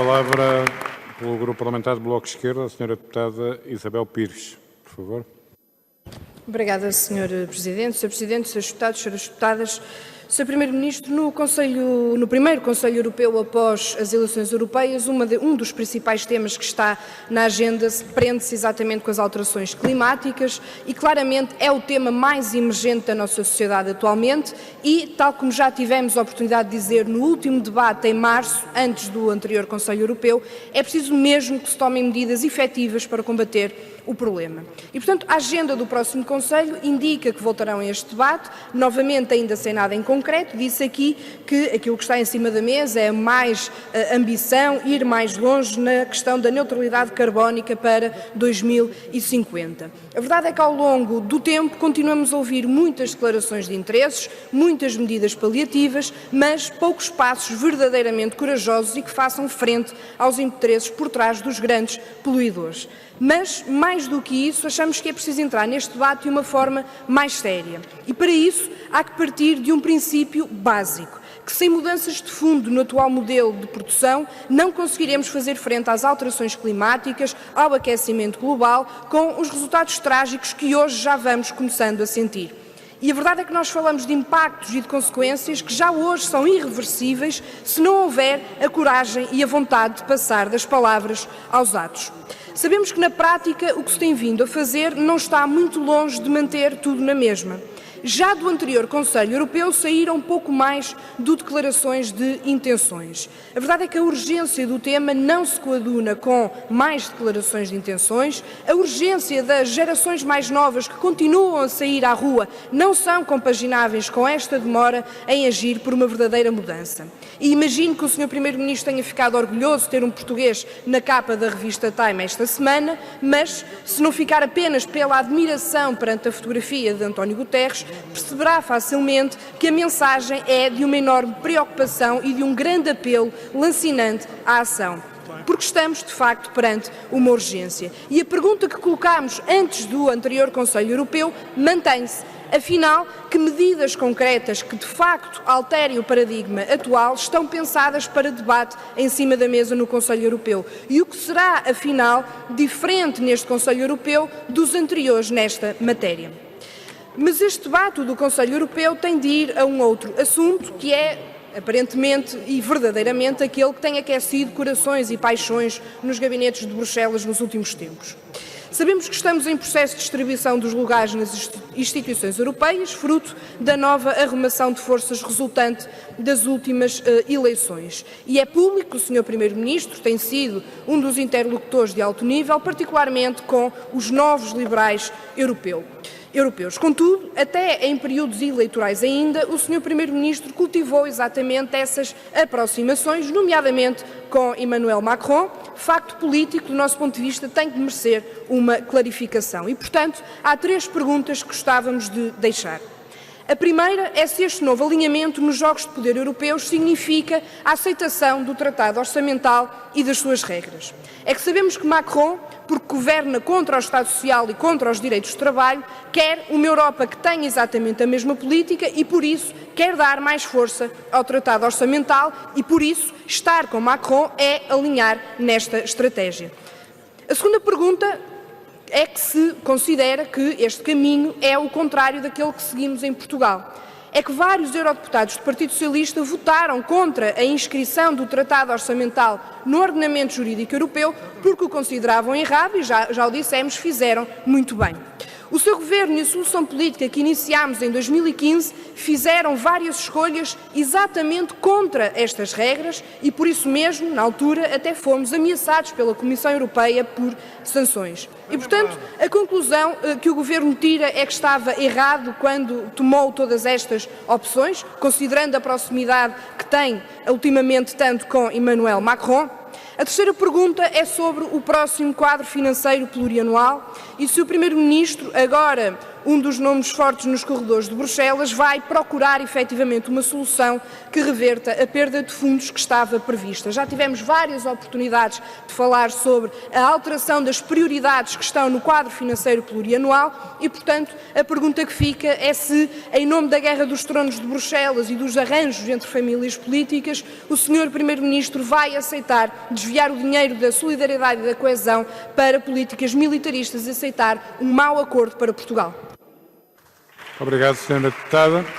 palavra, pelo Grupo Parlamentar do Bloco de Esquerda, a senhora deputada Isabel Pires, por favor. Obrigada, Sr. Presidente. Sr. Presidente, Srs. Deputados, Sras. Deputadas, Sr. Primeiro-Ministro, no primeiro Conselho Europeu após as eleições europeias, um dos principais temas que está na agenda prende-se exatamente com as alterações climáticas e claramente é o tema mais emergente da nossa sociedade atualmente e, tal como já tivemos a oportunidade de dizer no último debate em março, antes do anterior Conselho Europeu, é preciso mesmo que se tomem medidas efetivas para combater o problema. E, portanto, a agenda do próximo Conselho indica que voltarão a este debate, novamente ainda sem nada em concreto. Disse aqui que aquilo que está em cima da mesa é mais ambição, ir mais longe na questão da neutralidade carbónica para 2050. A verdade é que ao longo do tempo continuamos a ouvir muitas declarações de interesses, muitas medidas paliativas, mas poucos passos verdadeiramente corajosos e que façam frente aos interesses por trás dos grandes poluidores. Mas, mais do que isso, achamos que é preciso entrar neste debate de uma forma mais séria. E, para isso, há que partir de um princípio básico, que sem mudanças de fundo no atual modelo de produção, não conseguiremos fazer frente às alterações climáticas, ao aquecimento global, com os resultados trágicos que hoje já vamos começando a sentir. E a verdade é que nós falamos de impactos e de consequências que já hoje são irreversíveis se não houver a coragem e a vontade de passar das palavras aos atos. Sabemos que na prática o que se tem vindo a fazer não está muito longe de manter tudo na mesma. Já do anterior Conselho Europeu saíram pouco mais de declarações de intenções. A verdade é que a urgência do tema não se coaduna com mais declarações de intenções, a urgência das gerações mais novas que continuam a sair à rua não são compagináveis com esta demora em agir por uma verdadeira mudança. E imagino que o Sr. Primeiro-Ministro tenha ficado orgulhoso de ter um português na capa da revista Time esta semana, mas se não ficar apenas pela admiração perante a fotografia de António Guterres, perceberá facilmente que a mensagem é de uma enorme preocupação e de um grande apelo lancinante à ação. Porque estamos, de facto, perante uma urgência. E a pergunta que colocámos antes do anterior Conselho Europeu mantém-se. Afinal, que medidas concretas que, de facto, alterem o paradigma atual estão pensadas para debate em cima da mesa no Conselho Europeu? E o que será, afinal, diferente neste Conselho Europeu dos anteriores nesta matéria? Mas este debate do Conselho Europeu tem de ir a um outro assunto que é, aparentemente e verdadeiramente, aquele que tem aquecido corações e paixões nos gabinetes de Bruxelas nos últimos tempos. Sabemos que estamos em processo de distribuição dos lugares nas instituições europeias, fruto da nova arrumação de forças resultante das últimas eleições. E é público que o Sr. Primeiro-Ministro tem sido um dos interlocutores de alto nível, particularmente com os novos liberais europeus. Contudo, até em períodos eleitorais ainda, o Sr. Primeiro-Ministro cultivou exatamente essas aproximações, nomeadamente com Emmanuel Macron. Facto político, do nosso ponto de vista, tem de merecer uma clarificação. E, portanto, há três perguntas que gostávamos de deixar. A primeira é se este novo alinhamento nos jogos de poder europeus significa a aceitação do Tratado Orçamental e das suas regras. É que sabemos que Macron, porque governa contra o Estado Social e contra os direitos de trabalho, quer uma Europa que tenha exatamente a mesma política e, por isso, quer dar mais força ao Tratado Orçamental e, por isso, estar com Macron é alinhar nesta estratégia. A segunda pergunta é que se considera que este caminho é o contrário daquele que seguimos em Portugal. É que vários eurodeputados do Partido Socialista votaram contra a inscrição do Tratado Orçamental no ordenamento jurídico europeu porque o consideravam errado e, já o dissemos, fizeram muito bem. O seu governo e a solução política que iniciámos em 2015 fizeram várias escolhas exatamente contra estas regras e, por isso mesmo, na altura, até fomos ameaçados pela Comissão Europeia por sanções. E, portanto, a conclusão que o Governo tira é que estava errado quando tomou todas estas opções, considerando a proximidade que tem ultimamente tanto com Emmanuel Macron. A terceira pergunta é sobre o próximo quadro financeiro plurianual e se o Primeiro-Ministro, agora um dos nomes fortes nos corredores de Bruxelas, vai procurar efetivamente uma solução que reverta a perda de fundos que estava prevista. Já tivemos várias oportunidades de falar sobre a alteração das prioridades que estão no quadro financeiro plurianual e, portanto, a pergunta que fica é se, em nome da guerra dos tronos de Bruxelas e dos arranjos entre famílias políticas, o Sr. Primeiro-Ministro vai aceitar desviar o dinheiro da solidariedade e da coesão para políticas militaristas e aceitar um mau acordo para Portugal. Obrigado, Sra. Deputada.